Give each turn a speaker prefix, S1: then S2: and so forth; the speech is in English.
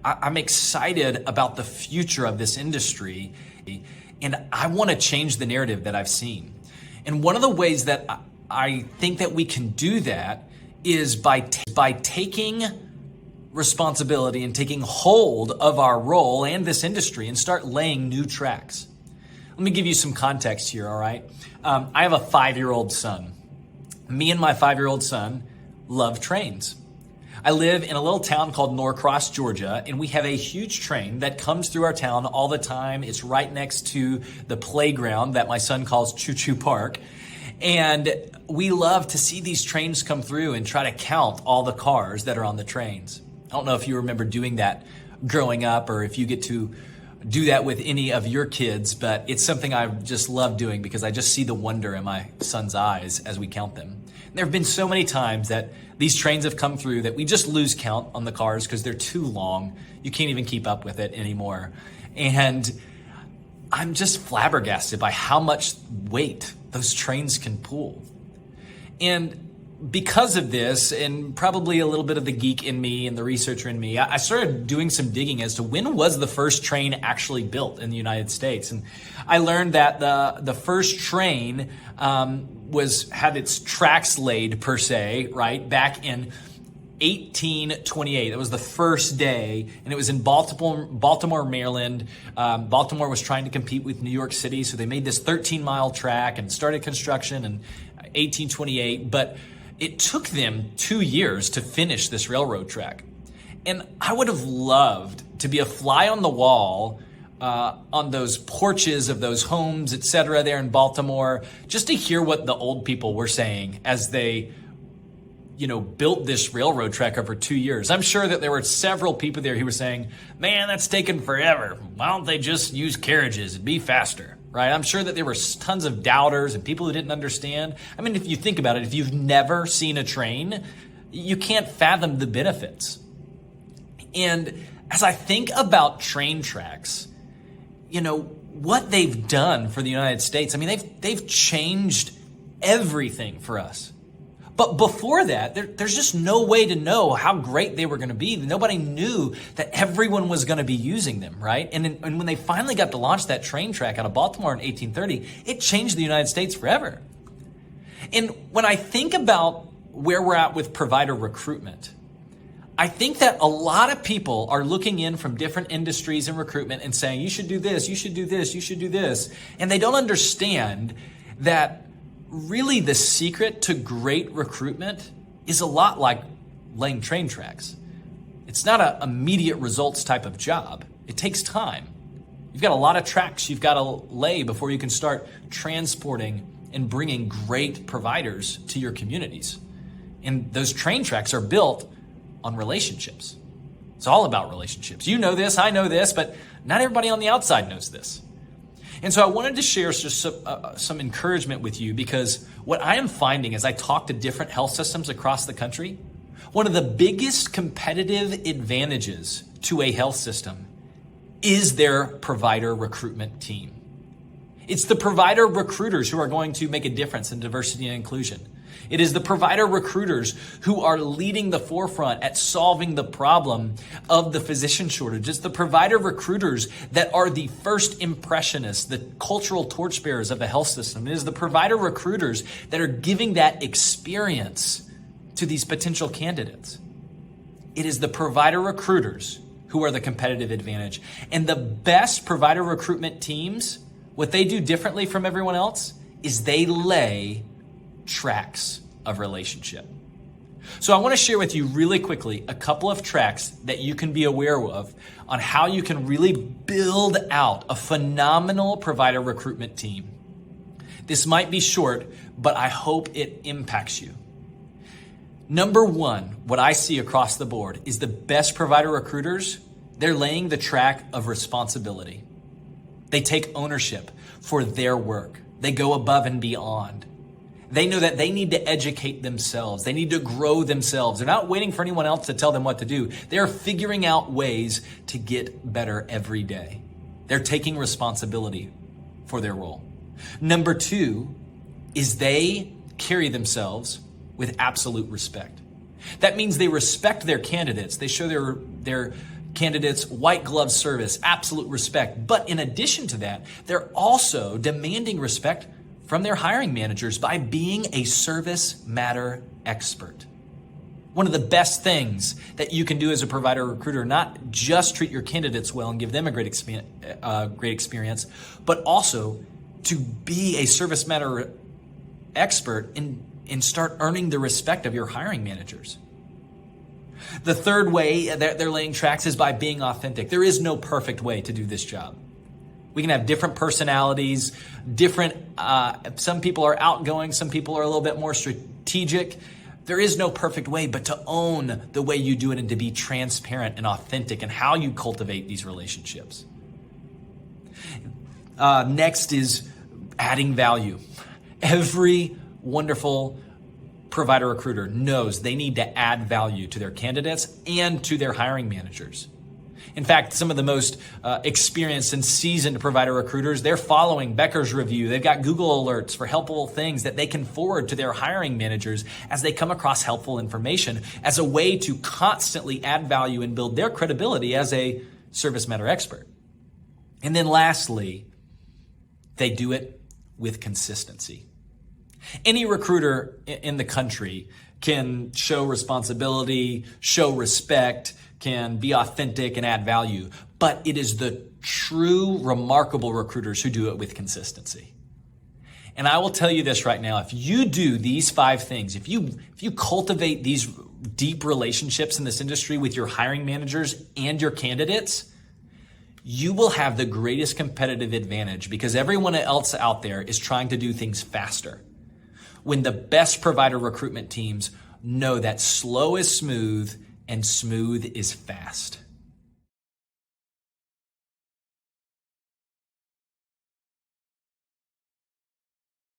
S1: I'm excited about the future of this industry, and I want to change the narrative that I've seen. And one of the ways that I think that we can do that is by taking responsibility and taking hold of our role and this industry and start laying new tracks. Let me give you some context here, all right? I have a 5-year-old son. Me and my 5-year-old son love trains. I live in a little town called Norcross, Georgia, and we have a huge train that comes through our town all the time. It's right next to the playground that my son calls Choo Choo Park. And we love to see these trains come through and try to count all the cars that are on the trains. I don't know if you remember doing that growing up or if you get to do that with any of your kids, but it's something I just love doing because I just see the wonder in my son's eyes as we count them. And there have been so many times that these trains have come through that we just lose count on the cars because they're too long. You can't even keep up with it anymore. And I'm just flabbergasted by how much weight those trains can pull. And because of this, and probably a little bit of the geek in me and the researcher in me, I started doing some digging as to when was the first train actually built in the United States. And I learned that the first train had its tracks laid, per se, right, back in 1828. It was the first day, and it was in Baltimore, Maryland. Baltimore was trying to compete with New York City, so they made this 13-mile track and started construction in 1828. But it took them 2 years to finish this railroad track. And I would have loved to be a fly on the wall on those porches of those homes, et cetera, there in Baltimore, just to hear what the old people were saying as they built this railroad track over 2 years. I'm sure that there were several people there who were saying, man, that's taken forever. Why don't they just use carriages? It'd be faster, right? I'm sure that there were tons of doubters and people who didn't understand. I mean, if you think about it, if you've never seen a train, you can't fathom the benefits. And as I think about train tracks, what they've done for the United States, I mean, they've changed everything for us. But before that, there's just no way to know how great they were going to be. Nobody knew that everyone was going to be using them, right? And when they finally got to launch that train track out of Baltimore in 1830, it changed the United States forever. And when I think about where we're at with provider recruitment, I think that a lot of people are looking in from different industries in recruitment and saying, you should do this, you should do this, you should do this. And they don't understand that really the secret to great recruitment is a lot like laying train tracks. It's not an immediate results type of job. It takes time. You've got a lot of tracks you've got to lay before you can start transporting and bringing great providers to your communities. And those train tracks are built on relationships. It's all about relationships. You know this, I know this, but not everybody on the outside knows this. And so I wanted to share just some encouragement with you, because what I am finding as I talk to different health systems across the country, one of the biggest competitive advantages to a health system is their provider recruitment team. It's the provider recruiters who are going to make a difference in diversity and inclusion. It is the provider recruiters who are leading the forefront at solving the problem of the physician shortage. It's the provider recruiters that are the first impressionists, the cultural torchbearers of the health system. It is the provider recruiters that are giving that experience to these potential candidates. It is the provider recruiters who are the competitive advantage. And the best provider recruitment teams, what they do differently from everyone else is they lay tracks of relationship. So I want to share with you really quickly a couple of tracks that you can be aware of on how you can really build out a phenomenal provider recruitment team. This might be short, but I hope it impacts you. Number one, what I see across the board is the best provider recruiters, they're laying the track of responsibility. They take ownership for their work. They go above and beyond. They know that they need to educate themselves. They need to grow themselves. They're not waiting for anyone else to tell them what to do. They're figuring out ways to get better every day. They're taking responsibility for their role. Number two is they carry themselves with absolute respect. That means they respect their candidates. They show their candidates white glove service, absolute respect. But in addition to that, they're also demanding respect from their hiring managers by being a service matter expert. One of the best things that you can do as a provider recruiter, not just treat your candidates well and give them a great experience, but also to be a service matter expert and start earning the respect of your hiring managers. The third way that they're laying tracks is by being authentic. There is no perfect way to do this job. We can have different personalities, some people are outgoing, some people are a little bit more strategic. There is no perfect way, but to own the way you do it and to be transparent and authentic in how you cultivate these relationships. Next is adding value. Every wonderful provider recruiter knows they need to add value to their candidates and to their hiring managers. In fact, some of the most experienced and seasoned provider recruiters, they're following Becker's review. They've got Google alerts for helpful things that they can forward to their hiring managers as they come across helpful information as a way to constantly add value and build their credibility as a service matter expert. And then lastly, they do it with consistency. Any recruiter in the country can show responsibility, show respect, can be authentic and add value, but it is the true remarkable recruiters who do it with consistency. And I will tell you this right now, if you do these 5 things, if you cultivate these deep relationships in this industry with your hiring managers and your candidates, you will have the greatest competitive advantage because everyone else out there is trying to do things faster. When the best provider recruitment teams know that slow is smooth and smooth is fast.